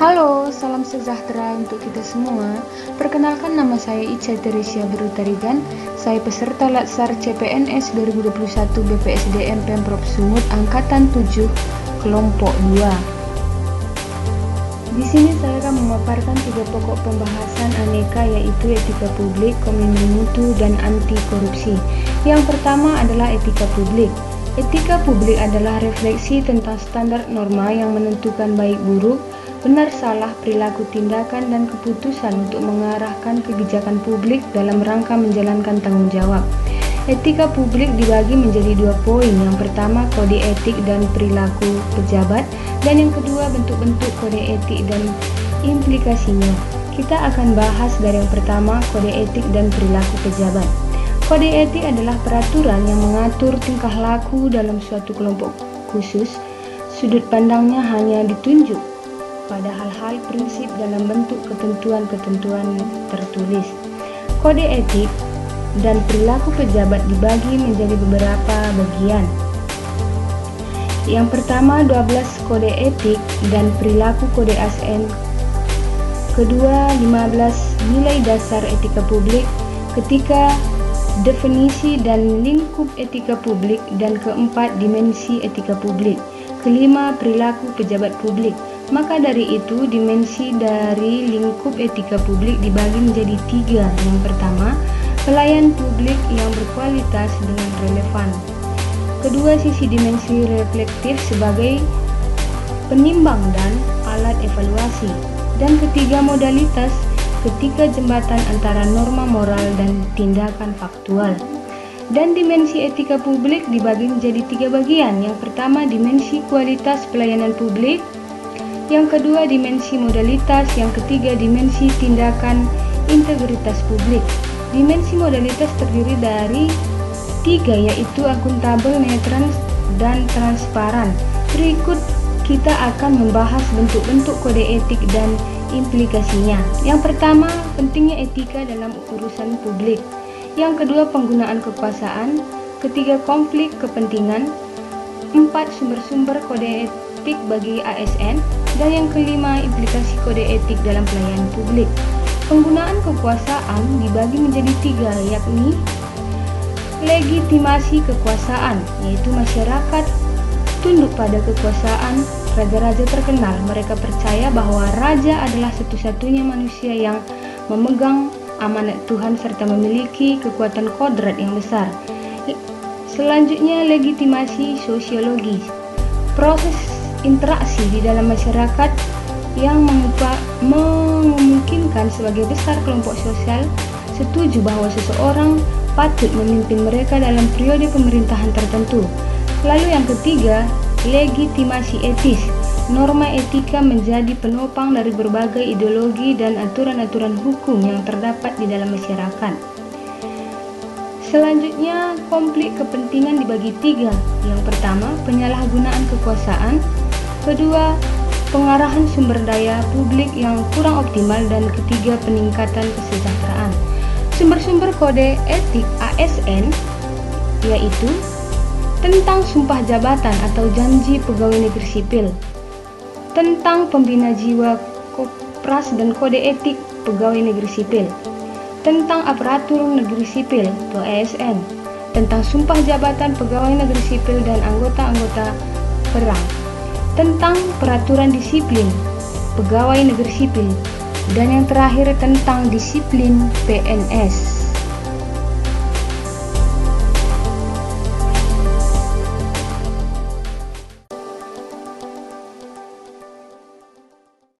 Halo, salam sejahtera untuk kita semua. Perkenalkan, nama saya Ica Teresia Berutarigan. Saya peserta Latsar CPNS 2021 BPSDM Pemprov Sumut Angkatan 7 Kelompok 2. Di sini saya akan memaparkan 3 pokok pembahasan aneka, yaitu etika publik, komitmen mutu, dan anti korupsi. Yang pertama adalah etika publik. Etika publik adalah refleksi tentang standar norma yang menentukan baik buruk, benar salah, perilaku, tindakan, dan keputusan untuk mengarahkan kebijakan publik dalam rangka menjalankan tanggung jawab. Etika publik dibagi menjadi 2 poin. Yang pertama, kode etik dan perilaku pejabat, dan yang kedua, bentuk-bentuk kode etik dan implikasinya. Kita akan bahas dari yang pertama, kode etik dan perilaku pejabat. Kode etik adalah peraturan yang mengatur tingkah laku dalam suatu kelompok khusus. Sudut pandangnya hanya ditunjuk pada hal-hal prinsip dalam bentuk ketentuan-ketentuan tertulis. Kode etik dan perilaku pejabat dibagi menjadi beberapa bagian. Yang pertama, 12 kode etik dan perilaku kode ASN. Kedua, 15 nilai dasar etika publik. Ketiga, definisi dan lingkup etika publik. Dan keempat, dimensi etika publik. Kelima, perilaku pejabat publik. Maka dari itu, dimensi dari lingkup etika publik dibagi menjadi 3. Yang pertama, pelayan publik yang berkualitas dengan relevan. Kedua, sisi dimensi reflektif sebagai penimbang dan alat evaluasi. Dan ketiga, modalitas ketika jembatan antara norma moral dan tindakan faktual. Dan dimensi etika publik dibagi menjadi 3 bagian. Yang pertama, dimensi kualitas pelayanan publik. Yang kedua, dimensi modalitas. Yang ketiga, dimensi tindakan integritas publik. Dimensi modalitas terdiri dari 3, yaitu akuntabel, netral, dan transparan. Berikut kita akan membahas bentuk-bentuk kode etik dan implikasinya. Yang pertama, pentingnya etika dalam urusan publik. Yang kedua, penggunaan kekuasaan. Ketiga, konflik kepentingan. 4, sumber-sumber kode etik bagi ASN. Dan yang kelima, implikasi kode etik dalam pelayanan publik. Penggunaan kekuasaan dibagi menjadi 3, yakni legitimasi kekuasaan, yaitu masyarakat tunduk pada kekuasaan raja-raja terkenal. Mereka percaya bahwa raja adalah satu-satunya manusia yang memegang amanat Tuhan serta memiliki kekuatan kodrat yang besar. Selanjutnya, legitimasi sosiologis. Proses interaksi di dalam masyarakat yang memungkinkan sebagai besar kelompok sosial setuju bahwa seseorang patut memimpin mereka dalam periode pemerintahan tertentu. Lalu yang ketiga, legitimasi etis. Norma etika menjadi penopang dari berbagai ideologi dan aturan-aturan hukum yang terdapat di dalam masyarakat. Selanjutnya, konflik kepentingan dibagi 3. Yang pertama, penyalahgunaan kekuasaan. Kedua, pengarahan sumber daya publik yang kurang optimal. Dan ketiga, peningkatan kesejahteraan. Sumber-sumber kode etik ASN yaitu tentang sumpah jabatan atau janji pegawai negeri sipil, tentang pembina jiwa Kopras dan kode etik pegawai negeri sipil, tentang aparatur negeri sipil atau ASN, tentang sumpah jabatan pegawai negeri sipil dan anggota-anggota perang, tentang peraturan disiplin pegawai negeri sipil, dan yang terakhir tentang disiplin PNS.